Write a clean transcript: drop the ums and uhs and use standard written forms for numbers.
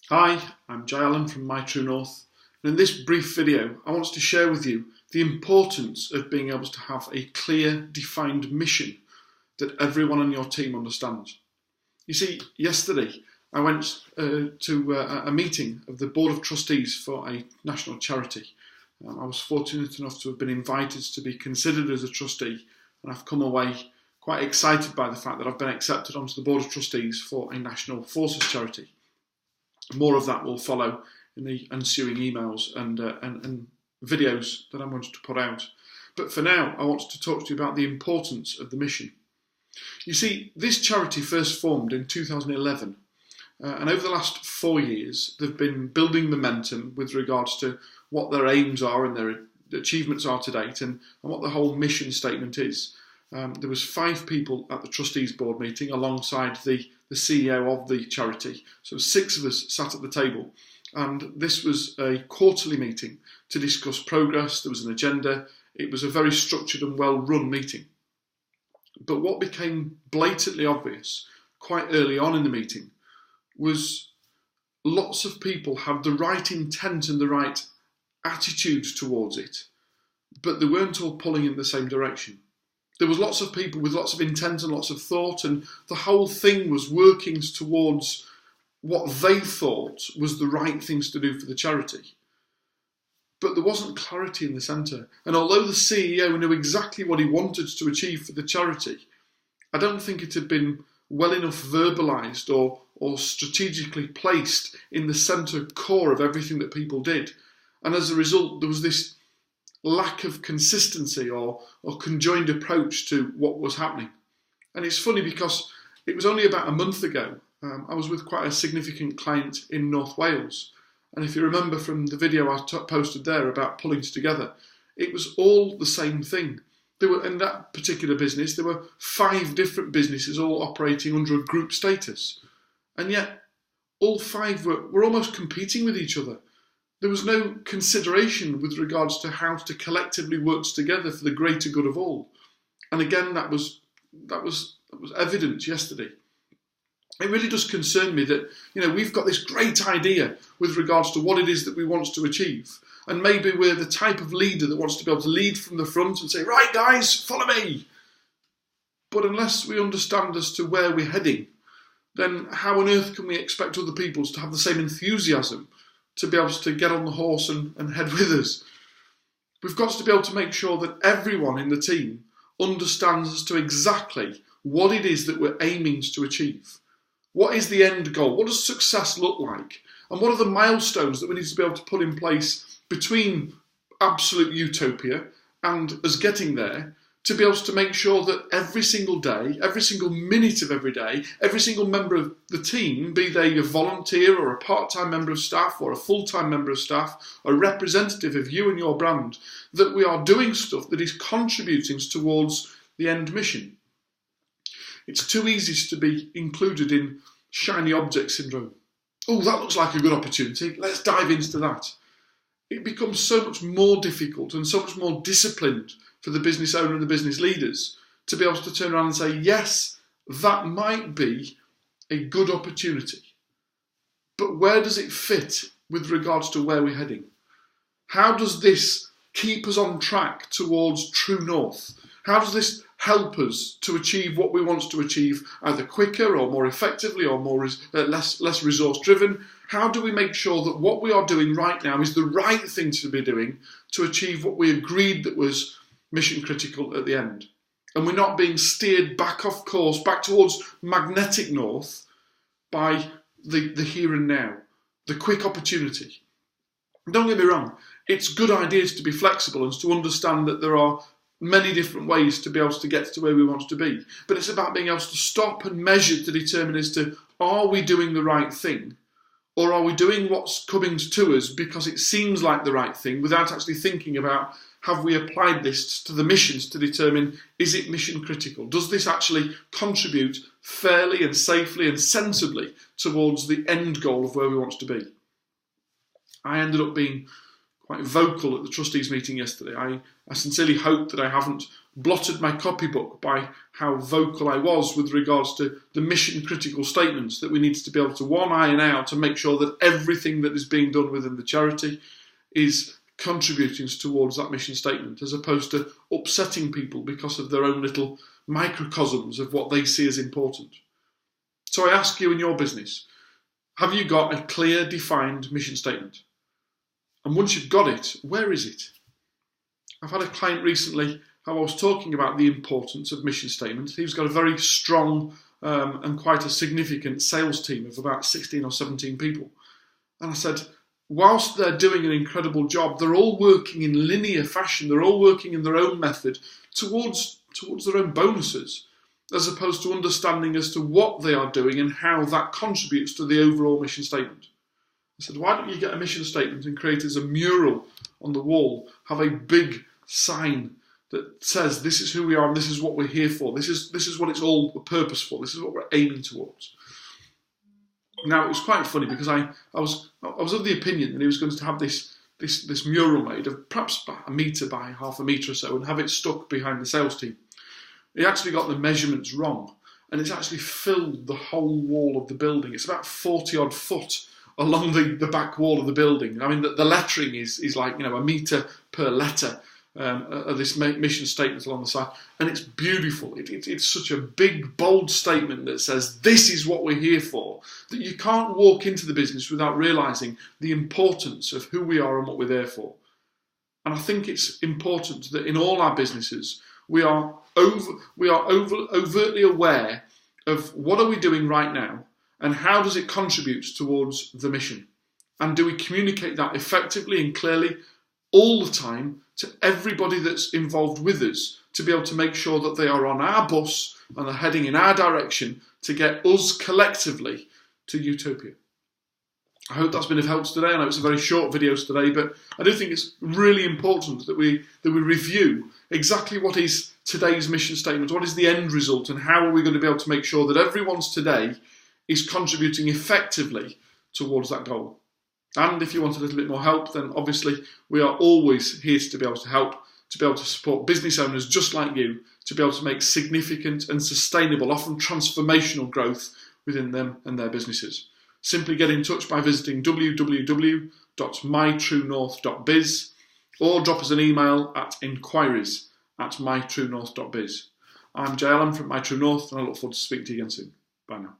Hi, I'm Jay Allen from My True North, and in this brief video I want to share with you the importance of being able to have a clear, defined mission that everyone on your team understands. You see, yesterday I went to a meeting of the Board of Trustees for a national charity. I was fortunate enough to have been invited to be considered as a trustee, and I've come away quite excited by the fact that I've been accepted onto the Board of Trustees for a National Forces charity. More of that will follow in the ensuing emails and videos that I'm going to put out. But for now, I want to talk to you about the importance of the mission. You see, this charity first formed in 2011, and over the last 4 years, they've been building momentum with regards to what their aims are and their achievements are to date, and what the whole mission statement is. There was 5 people at the trustees board meeting alongside the CEO of the charity. So 6 of us sat at the table, and this was a quarterly meeting to discuss progress. There was an agenda. It was a very structured and well-run meeting. But what became blatantly obvious quite early on in the meeting was lots of people had the right intent and the right attitude towards it, but they weren't all pulling in the same direction. There was lots of people with lots of intent and lots of thought, and the whole thing was working towards what they thought was the right things to do for the charity. But there wasn't clarity in the centre. And although the CEO knew exactly what he wanted to achieve for the charity, I don't think it had been well enough verbalised or strategically placed in the centre core of everything that people did. And as a result, there was this lack of consistency or conjoined approach to what was happening. And it's funny because it was only about a month ago, I was with quite a significant client in North Wales. And if you remember from the video I posted there about pulling together, it was all the same thing. There were, in that particular business, there were 5 different businesses all operating under a group status. And yet all 5 were almost competing with each other. There was no consideration with regards to how to collectively work together for the greater good of all. And again, that was evident yesterday. It really does concern me that, we've got this great idea with regards to what it is that we want to achieve. And maybe we're the type of leader that wants to be able to lead from the front and say, right guys, follow me. But unless we understand as to where we're heading, then how on earth can we expect other people to have the same enthusiasm to be able to get on the horse and head with us? We've got to be able to make sure that everyone in the team understands as to exactly what it is that we're aiming to achieve. What is the end goal? What does success look like? And what are the milestones that we need to be able to put in place between absolute utopia and us getting there, to be able to make sure that every single day, every single minute of every day, every single member of the team, be they a volunteer or a part-time member of staff or a full-time member of staff, a representative of you and your brand, that we are doing stuff that is contributing towards the end mission. It's too easy to be included in shiny object syndrome. Oh, that looks like a good opportunity. Let's dive into that. It becomes so much more difficult and so much more disciplined for the business owner and the business leaders to be able to turn around and say, yes, that might be a good opportunity. But where does it fit with regards to where we're heading? How does this keep us on track towards true north? How does this help us to achieve what we want to achieve, either quicker or more effectively or less resource driven? How do we make sure that what we are doing right now is the right thing to be doing to achieve what we agreed that was mission critical at the end? And we're not being steered back off course, back towards magnetic north by the here and now, the quick opportunity. Don't get me wrong, it's good ideas to be flexible and to understand that there are many different ways to be able to get to where we want to be. But it's about being able to stop and measure to determine as to, are we doing the right thing? Or are we doing what's coming to us because it seems like the right thing without actually thinking about, have we applied this to the missions to determine, is it mission critical? Does this actually contribute fairly and safely and sensibly towards the end goal of where we want to be? I ended up being quite vocal at the trustees meeting yesterday. I sincerely hope that I haven't blotted my copybook by how vocal I was with regards to the mission critical statements that we needed to be able to iron out to make sure that everything that is being done within the charity is contributing towards that mission statement, as opposed to upsetting people because of their own little microcosms of what they see as important. So I ask you in your business, have you got a clear, defined mission statement? And once you've got it, where is it? I've had a client recently how I was talking about the importance of mission statements. He's got a very strong and quite a significant sales team of about 16 or 17 people. And I said, whilst they're doing an incredible job, they're all working in linear fashion. They're all working in their own method towards their own bonuses, as opposed to understanding as to what they are doing and how that contributes to the overall mission statement. I said, why don't you get a mission statement and create it as a mural on the wall, have a big sign that says this is who we are and this is what we're here for. This is what it's all the purpose for. This is what we're aiming towards. Now, it was quite funny because I was of the opinion that he was going to have this mural made of perhaps about 1 metre by half a metre or so and have it stuck behind the sales team. He actually got the measurements wrong, and it's actually filled the whole wall of the building. It's about 40 odd foot along the back wall of the building. I mean, the lettering is like, 1 metre per letter. Of this mission statement along the side, and it's beautiful. It's such a big, bold statement that says this is what we're here for, that you can't walk into the business without realising the importance of who we are and what we're there for. And I think it's important that in all our businesses we are overtly aware of what are we doing right now and how does it contribute towards the mission, and do we communicate that effectively and clearly all the time to everybody that's involved with us, to be able to make sure that they are on our bus and are heading in our direction to get us collectively to utopia. I hope that's been of help today. I know it's a very short video today, but I do think it's really important that we review exactly what is today's mission statement, what is the end result, and how are we going to be able to make sure that everyone's today is contributing effectively towards that goal. And if you want a little bit more help, then obviously we are always here to be able to help, to be able to support business owners just like you, to be able to make significant and sustainable, often transformational growth within them and their businesses. Simply get in touch by visiting www.mytruenorth.biz or drop us an email at inquiries@mytruenorth.biz. I'm Jay Allen from My True North, and I look forward to speaking to you again soon. Bye now.